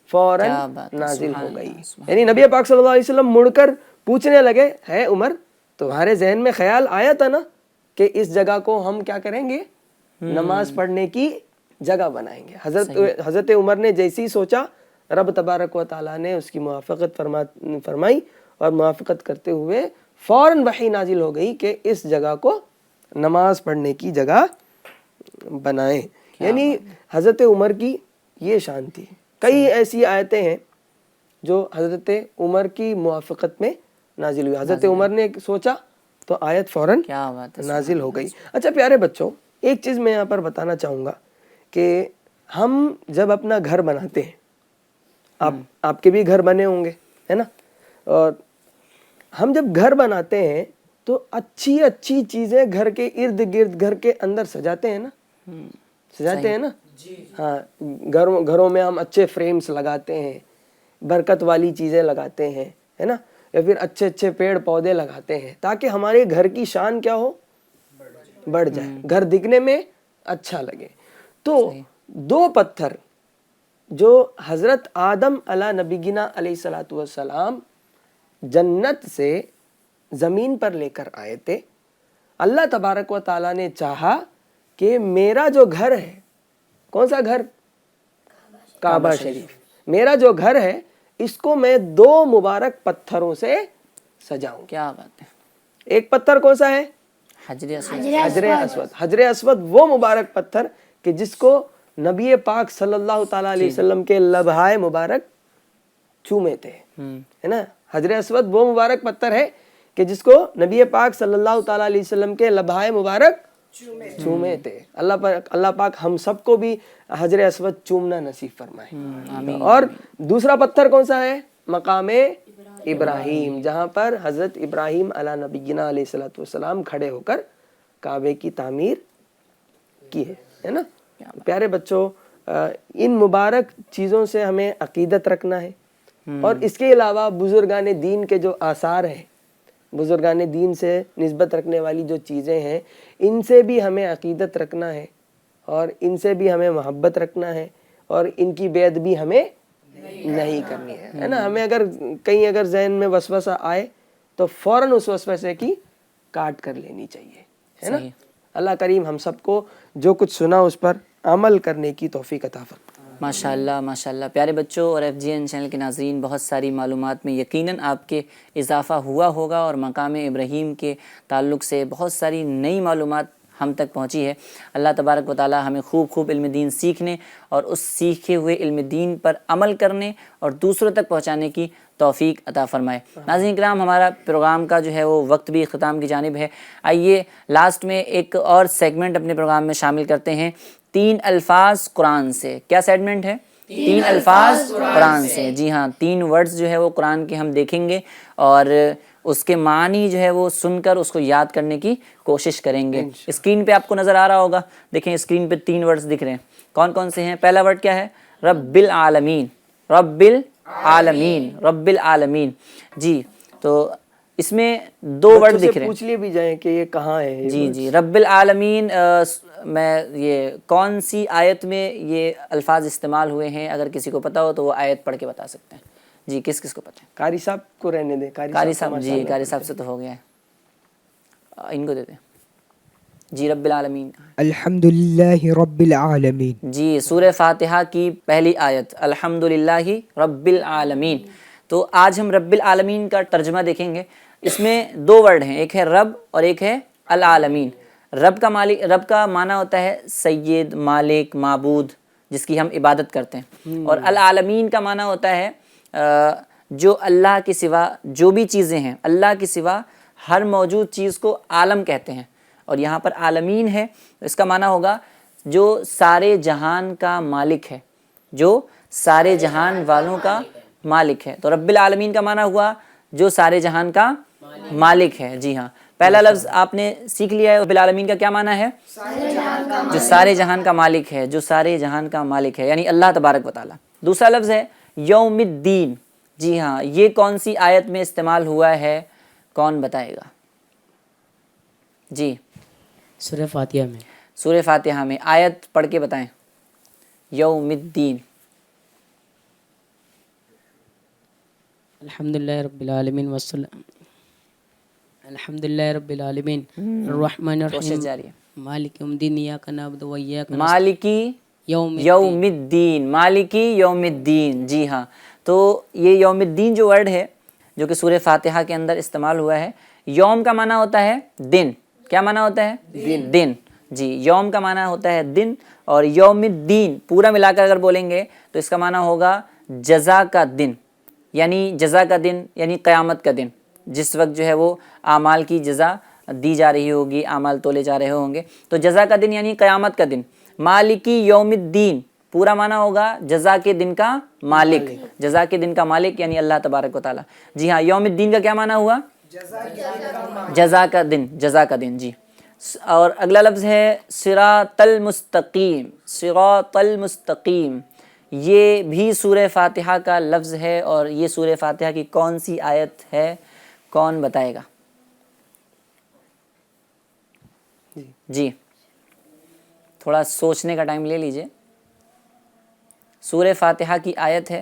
फौरन नाजिल हो गई। यानी नबी पाक सल्लल्लाहु अलैहि वसल्लम मुड़कर पूछने लगे, है उमर, तुम्हारे जहन में ख्याल आया था ना कि इस जगह को हम क्या करेंगे, नमाज पढ़ने की जगह बनाएंगे। हजरत उमर ने जैसे ही सोचा, रब तबारक व ताला ने उसकी मुआफ़क़त फरमाई और मुआफ़क़त करते हुए फौरन वही नाजिल हो गई कि इस जगह को नमाज पढ़ने की जगह बनाएं। यानी हजरत उमर की ये शान थी। कई ऐसी आयतें हैं जो हजरत उमर की मुआफ़क़त में नाजिल हुई। हजरत उमर ने सोचा तो आयत फौरन क्या बात है, नाजिल हो गई। अच्छा प्यारे बच्चों, एक चीज़ मैं यहाँ पर बताना चाहूँगा कि हम जब अपना घर बनाते हैं, आपके भी घर बने होंगे, है ना, और हम जब घर बनाते हैं तो अच्छी अच्छी चीज़ें घर के इर्द गिर्द, घर के अंदर सजाते हैं ना, सजाते हैं ना। हाँ, घरों में हम अच्छे फ्रेम्स लगाते हैं, बरकत वाली चीज़ें लगाते हैं, है ना, या फिर अच्छे अच्छे पेड़ पौधे लगाते हैं ताकि हमारे घर की शान क्या हो, बढ़ जाए, घर दिखने में अच्छा लगे। तो दो पत्थर जो हजरत आदम अला नबीना अलैहिस्सलातु वस्सलाम जन्नत से ज़मीन पर लेकर आए थे, अल्लाह तबारक व ताला ने चाहा कि मेरा जो घर है, कौन सा घर, काबा शरीफ, मेरा जो घर है इसको मैं दो मुबारक पत्थरों से सजाऊं। क्या बात है। एक पत्थर कौन सा है, हजरे अस्वद। हजरे अस्वद। हजरे अस्वद वो मुबारक पत्थर कि जिसको नबी पाक सल्लल्लाहु ताला अलैहि वसल्लम के लबहाए मुबारक चूमे थे, है ना। हजरे अस्वद वो मुबारक पत्थर है कि जिसको नबी पाक सल्लल्लाहु ताला अलैहि वसल्लम के लबहाए मुबारक चूमे थे। अल्लाह पाक हम सबको भी हजरे अस्वद चूमना नसीब फरमाए। और दूसरा पत्थर कौन सा है, मकामे इब्राहिम, जहाँ पर हजरत इब्राहिम अला नबीना अलैहिस्सलातु वस्सलाम खड़े होकर काबे की तामीर की है ना। प्यारे बच्चों, इन मुबारक चीज़ों से हमें अकीदत रखना है और इसके अलावा बुजुर्गान दीन के जो आसार हैं, बुजुर्गान दीन से निस्बत रखने वाली जो चीज़ें हैं, इनसे भी हमें अकीदत रखना है और इनसे भी हमें मोहब्बत रखना है और इनकी बेअद भी हमें नहीं करनी है ना। हमें अगर कहीं अगर जहन में वसवसा आए तो फौरन उस वसवसे की काट कर लेनी चाहिए, है ना। अल्लाह करीम हम सबको जो कुछ सुना उस पर अमल करने की तौफीक अता फरमाए। माशाल्लाह माशाल्लाह। प्यारे बच्चों और FGN चैनल के नाज़रीन, बहुत सारी मालूमात में यकीनन आपके इजाफ़ा हुआ होगा और मकाम इब्राहीम के ताल्लुक़ से बहुत सारी नई मालूमात हम तक पहुँची है। अल्लाह तबारक व तआला हमें खूब इल्म दीन सीखने और उस सीखे हुए इल्म दीन पर अमल करने और दूसरों तक पहुँचाने की तौफीक अता फ़रमाए। नाज़रीन किराम, हमारा प्रोग्राम का जो है वो वक्त भी ख़िताम की जानिब है। आइए लास्ट में एक और सेगमेंट अपने प्रोग्राम में शामिल करते हैं, 3 अल्फाज कुरान से। क्या सेगमेंट है? 3 अल्फाज कुरान से। जी हाँ, 3 वर्ड्स जो है वो कुरान के हम देखेंगे और उसके मानी जो है वो सुनकर उसको याद करने की कोशिश करेंगे। स्क्रीन पे आपको नज़र आ रहा होगा, देखें स्क्रीन पे 3 वर्ड्स दिख रहे हैं। कौन कौन से हैं? पहला वर्ड क्या है? रब्बिल आलमीन। रब्बिल आलमीन, रब्बिल आलमीन। जी, तो इसमें 2 वर्ड दिख रहे हैं। पूछ लिए भी जाएं कि ये कहाँ है। जी, रब्बिल आलमीन, मैं ये कौन सी आयत में ये अल्फाज इस्तेमाल हुए हैं, अगर किसी को पता हो तो वो आयत पढ़ के बता सकते हैं। जी, किस किस को पता है? कारी साहब को रहने दें। कारी साहब, जी कारी साहब से तो हो गया है। ان کو دیتے ہیں جی. رب العالمین الحمدللہ رب العالمین. جی سورہ فاتحہ کی پہلی آیت الحمدللہ رب العالمین. تو آج ہم رب العالمین کا ترجمہ دیکھیں گے. اس میں دو ورڈ ہیں, ایک ہے رب اور ایک ہے العالمین. رب کا معنی ہوتا ہے سید, مالک, معبود, جس کی ہم عبادت کرتے ہیں. اور العالمین کا معنی ہوتا ہے جو اللہ کے سوا جو بھی چیزیں ہیں, اللہ کے سوا ہر موجود چیز کو عالم کہتے ہیں. اور یہاں پر عالمین ہے, اس کا معنی ہوگا جو سارے جہان کا مالک ہے, جو سارے جہان والوں کا مالک ہے. تو رب العالمین کا معنی ہوا جو سارے جہان کا مالک ہے. جی ہاں, پہلا لفظ آپ نے سیکھ لیا ہے. رب العالمین کا کیا معنی ہے؟ جو سارے جہان کا مالک ہے, جو سارے جہان کا مالک ہے, یعنی اللہ تبارک و تعالی. دوسرا لفظ ہے یوم الدین. جی ہاں, یہ کون سی آیت میں استعمال ہوا ہے, کون بتائے گا؟ جی سورہ فاتحہ میں. سورہ فاتحہ میں. آیت پڑھ کے بتائیں. یوم الدین. الحمدللہ رب العالمین والسلام. الحمدللہ رب العالمین الرحمن الرحیم کوشش جاری ہے. مالک یوم الدین ایاک نعبد و ایاک مالکی یوم یوم الدین. مالکی یوم الدین. جی ہاں, تو یہ یوم الدین جو ورڈ ہے جو کہ سورہ فاتحہ کے اندر استعمال ہوا ہے, یوم کا معنی ہوتا ہے دن. کیا معنی ہوتا ہے؟ دن. جی, یوم کا معنی ہوتا ہے دن, اور یوم الدین پورا ملا کر اگر بولیں گے تو اس کا معنی ہوگا جزا کا دن. یعنی جزا کا دن یعنی قیامت کا دن, جس وقت جو ہے وہ اعمال کی جزا دی جا رہی ہوگی, اعمال تولے جا رہے ہوں گے. تو جزا کا دن یعنی قیامت کا دن. مالکی یوم الدین پورا معنی ہوگا جزا کے دن کا مالک. جزا کے دن کا مالک یعنی اللہ تبارک و تعالی. جی ہاں, یوم الدین کا کیا معنی ہوا؟ جزا کا دن. جزا کا دن. جی, اور اگلا لفظ ہے صراط المستقیم. صراط المستقیم یہ بھی سورہ فاتحہ کا لفظ ہے, اور یہ سورہ فاتحہ کی کون سی آیت ہے, کون بتائے گا؟ جی تھوڑا سوچنے کا ٹائم لے لیجئے. سورہ فاتحہ کی آیت ہے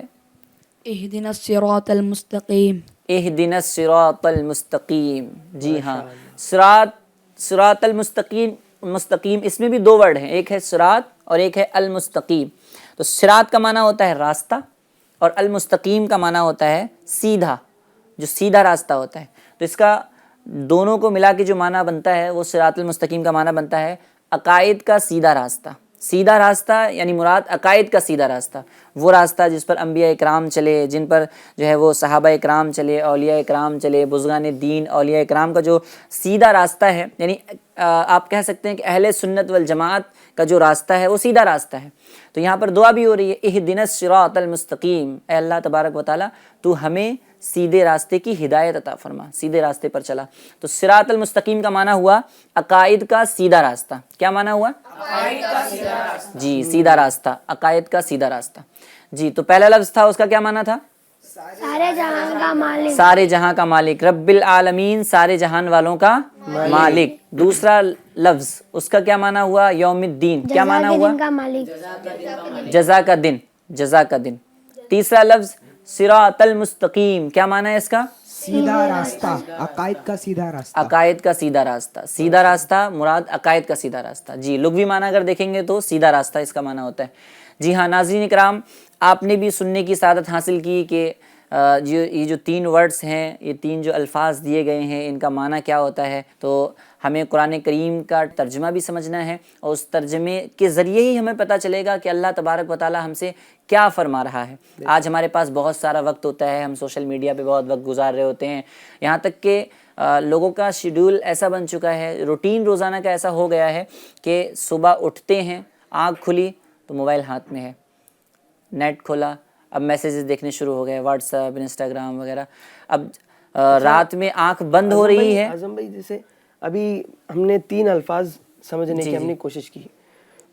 اہدنا الصراط المستقیم. اہدنا الصراط المستقیم. جی ہاں, صراط المستقیم. مستقیم اس میں بھی دو ورڈ ہیں, ایک ہے صراط اور ایک ہے المستقیم. تو صراط کا معنی ہوتا ہے راستہ, اور المستقیم کا معنی ہوتا ہے سیدھا, جو سیدھا راستہ ہوتا ہے. تو اس کا دونوں کو ملا کے جو معنی بنتا ہے وہ صراط المستقیم کا معنی بنتا ہے عقائد کا سیدھا راستہ. سیدھا راستہ یعنی مراد عقائد کا سیدھا راستہ, وہ راستہ جس پر انبیاء اکرام چلے, جن پر جو ہے وہ صحابہ اکرام چلے, اولیاء اکرام چلے, بزرگان دین اولیاء اکرام کا جو سیدھا راستہ ہے. یعنی آپ کہہ سکتے ہیں کہ اہل سنت والجماعت کا جو راستہ ہے وہ سیدھا راستہ ہے. تو یہاں پر دعا بھی ہو رہی ہے اہدنا الصراط المستقیم, اے اللہ تبارک و تعالی تو ہمیں سیدھے راستے کی ہدایت عطا فرما, سیدھے راستے پر چلا. تو صراط المستقیم کا معنی ہوا عقائد کا سیدھا راستہ. کیا معنی ہوا؟ عقائد کا سیدھا راستہ. جی سیدھا راستہ, عقائد کا سیدھا راستہ. جی تو پہلا لفظ تھا, اس کا کیا معنی تھا؟ سارے جہان کا مالک. سارے جہاں کا مالک. رب العالمین سارے جہان والوں کا مالک. دوسرا لفظ اس کا کیا معنی ہوا؟ یوم الدین. کیا معنی ہوا؟ جزا کا دن. جزا کا دن. تیسرا لفظ صراط المستقیم. کیا معنی ہے اس کا؟ سیدھا راستہ, عقائد کا سیدھا راستہ. عقائد کا سیدھا راستہ. سیدھا راستہ مراد عقائد کا سیدھا راستہ. جی لغوی معنی اگر دیکھیں گے تو سیدھا راستہ اس کا معنی ہوتا ہے. جی ہاں ناظرین اکرام, آپ نے بھی سننے کی سعادت حاصل کی کہ یہ جو تین ورڈز ہیں, یہ تین جو الفاظ دیے گئے ہیں, ان کا معنی کیا ہوتا ہے. تو ہمیں قرآن کریم کا ترجمہ بھی سمجھنا ہے, اور اس ترجمے کے ذریعے ہی ہمیں پتہ چلے گا کہ اللہ تبارک و تعالی ہم سے کیا فرما رہا ہے. آج ہمارے پاس بہت سارا وقت ہوتا ہے, ہم سوشل میڈیا پہ بہت وقت گزار رہے ہوتے ہیں, یہاں تک کہ لوگوں کا شیڈول ایسا بن چکا ہے, روٹین روزانہ کا ایسا ہو گیا ہے کہ صبح اٹھتے ہیں, آنکھ کھلی تو موبائل ہاتھ میں ہے, نیٹ کھولا اب میسیجز دیکھنے شروع ہو گئے, واٹس ایپ, انسٹاگرام وغیرہ. اب رات میں آنکھ بند ہو رہی ہے. اعظم بھائی جیسے ابھی ہم نے تین الفاظ سمجھنے کی ہم نے کوشش کی,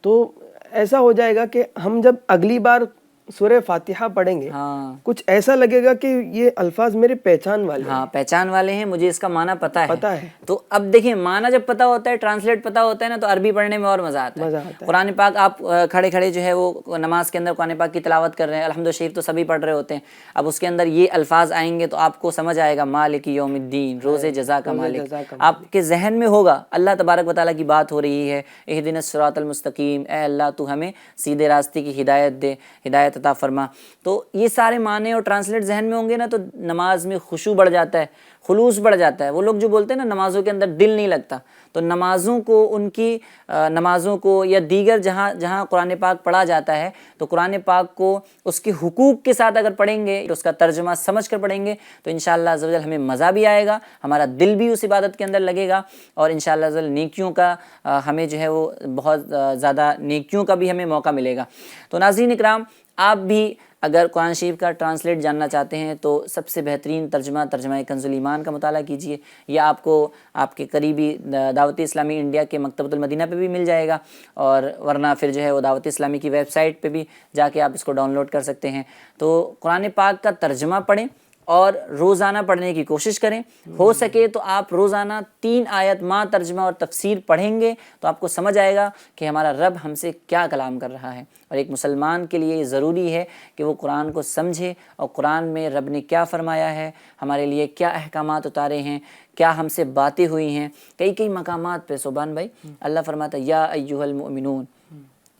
تو ایسا ہو جائے گا کہ ہم جب اگلی بار सूरह फातिहा पढ़ेंगे हाँ कुछ ऐसा लगेगा कि ये अल्फाज मेरे पहचान वाले हाँ पहचान वाले हैं, मुझे इसका माना पता पता है। है। तो अब देखिए माना जब पता होता है, ट्रांसलेट पता होता है ना, तो अरबी पढ़ने में और मजा आता है। कुरान पाक आप खड़े खड़े जो है वो नमाज के अंदर कुरान पाक की तिलावत कर रहे हैं, अल्हम्दुलिल्लाह शरीफ तो सभी पढ़ रहे होते हैं, अब उसके अंदर ये अल्फाज आएंगे तो आपको समझ आएगा मालिक यौमिद्दीन, रोज़े जज़ा का मालिक, आपके जहन में होगा अल्लाह तबारक व तआला की बात हो रही है, इहदिनस सिरातल मुस्तकीम, ए अल्लाह तू हमें सीधे रास्ते की हिदायत दे, हिदायत अता फरमा। तो ये सारे माने और ट्रांसलेट जहन में होंगे ना तो नमाज में खुशू बढ़ जाता है, खुलूस बढ़ जाता है। वो लोग जो बोलते हैं ना नमाज़ों के अंदर दिल नहीं लगता, तो नमाज़ों को उनकी नमाज़ों को या दीगर जहाँ जहाँ कुरान पाक पढ़ा जाता है तो कुरान पाक को उसके हुकूक के साथ अगर पढ़ेंगे, उसका तर्जुमा समझ कर पढ़ेंगे तो इंशाअल्लाह अज़्ज़ व जल हमें मज़ा भी आएगा, हमारा दिल भी उस इबादत के अंदर लगेगा और इंशाअल्लाह अज़्ज़ व जल नेकियों का हमें जो है वो बहुत ज़्यादा नेकियों का भी हमें मौका मिलेगा। तो नाज़रीन इकराम, आप भी अगर कुरान शरीफ का ट्रांसलेट जानना चाहते हैं तो सबसे बेहतरीन तर्जमा कंजुल ईमान का मुताला कीजिए, या आपको आपके करीबी दावत इस्लामी इंडिया के मकतबतुल मदीना पे भी मिल जाएगा, और वरना फिर जो है वो दावत इस्लामी की वेबसाइट पे भी जाके आप इसको डाउनलोड कर सकते हैं। तो कुरान पाक का तर्जमा पढ़ें और रोज़ाना पढ़ने की कोशिश करें, हो सके तो आप रोज़ाना 3 आयत माँ तर्जमा और तफसीर पढ़ेंगे तो आपको समझ आएगा कि हमारा रब हमसे क्या कलाम कर रहा है। और एक मुसलमान के लिए ज़रूरी है कि वो कुरान को समझे और कुरान में रब ने क्या फ़रमाया है, हमारे लिए क्या अहकामात उतारे हैं, क्या हमसे बातें हुई हैं। कई मकामात पे सुभान भाई अल्लाह फरमाता है या अय्युहल मुमिनून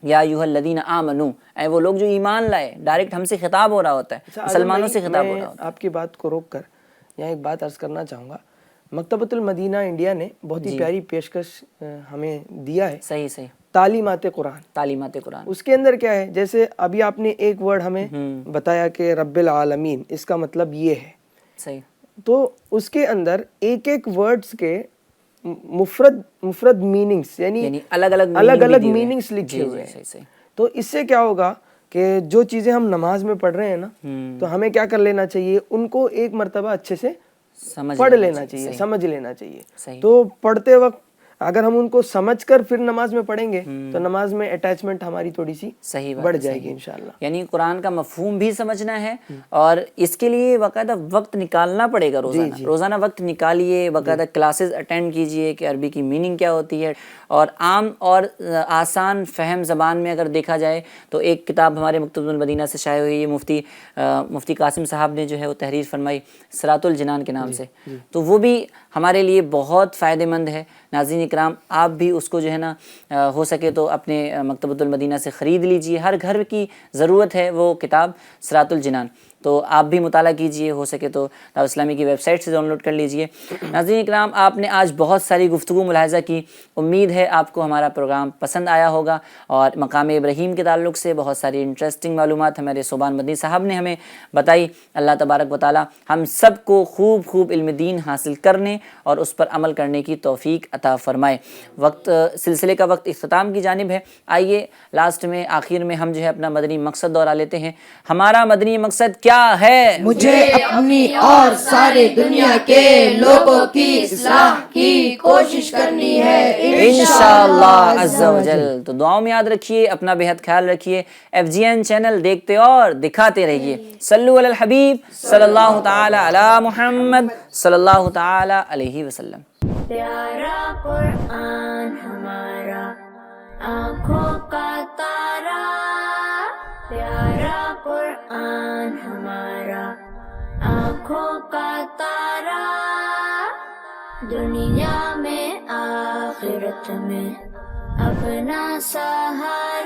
या अय्युहल्लज़ीना आमनू, ऐ वो लोग जो ईमान लाए, डायरेक्ट हमसे खिताब हो रहा होता है, मुसलमानों से खिताब हो रहा होता है। आपकी बात को रोक कर यहाँ एक बात अर्ज़ करना चाहूँगा, मकतबतुल मदीना इंडिया ने बहुत ही प्यारी पेशकश हमें दिया है, सही तालीमात कुरान। उसके अंदर क्या है, जैसे अभी आपने एक वर्ड हमें बताया कि रब्बिल आलमीन, इसका मतलब ये है, सही, तो उसके अंदर एक एक वर्ड्स के मुफरद मीनिंग्स यानी अलग अलग मीनिंग्स लिखे हुए हैं। तो इससे क्या होगा कि जो चीज़ें हम नमाज में पढ़ रहे हैं ना, तो हमें क्या कर लेना चाहिए, उनको एक मर्तबा अच्छे से पढ़ लेना चाहिए, समझ लेना चाहिए। तो पढ़ते वक्त अगर हम उनको समझकर फिर नमाज में पढ़ेंगे तो नमाज में अटैचमेंट हमारी थोड़ी सी सही बढ़ जाएगी इंशाल्लाह। यानी कुरान का मफहूम भी समझना है और इसके लिए बाकायदा वक्त निकालना पड़ेगा, रोज़ाना वक्त निकालिए, बाकायदा क्लासेस अटेंड कीजिए कि अरबी की मीनिंग क्या होती है। और आम और आसान फ़हम ज़बान में अगर देखा जाए तो एक किताब हमारे मकतबतुल मदीना से शाये हुई है, मुफ्ती कासिम साहब ने जो है वो तहरीर फरमाई सिरातुल जिनान के नाम से, तो वो भी हमारे लिए बहुत फ़ायदेमंद है। नाज़रीन इकराम, आप भी उसको जो है ना हो सके तो अपने मकतबतुल मदीना से ख़रीद लीजिए, हर घर की ज़रूरत है वो किताब सिरातुल जिनान, तो आप भी मुताला कीजिए, हो सके तो दावत इस्लामी की वेबसाइट से डाउनलोड कर लीजिए। नाज़रीन इकराम, आपने आज बहुत सारी गुफ्तगू मुलाहिज़ा की, उम्मीद है आपको हमारा प्रोग्राम पसंद आया होगा और मकाम इब्राहीम के ताल्लुक़ से बहुत सारी इंटरेस्टिंग मालूमात हमारे सुभान मदनी साहब ने हमें बताई। अल्लाह तबारक व तआला हम सब को खूब इल्म दीन हासिल करने और उस पर अमल करने की तौफ़ीक अता फ़रमाए। सिलसिले का वक्त इख्तिताम की जानिब है। आइए लास्ट में आखिर में हम जो है अपना मदनी मकसद दोहरा लेते हैं। हमारा मदनी मकसद क्या है? मुझे अपनी और सारी दुनिया के लोगों की इस्लाह की कोशिश करनी है इंशाअल्लाह अज़्ज़ा व जल। तो दुआओं में याद रखिए, अपना बेहद ख्याल रखिए। FGN चैनल देखते और दिखाते रहिए। सल्लु अलल हबीब सल्लल्लाहु ताला अला मुहम्मद सल्लल्लाहु ताला अलैहि वसल्लम। प्यारा कुरान हमारा आँखों का तारा, प्यारा कुरान हमारा आँखों का तारा, दुनिया में आखिरत में अपना सहारा।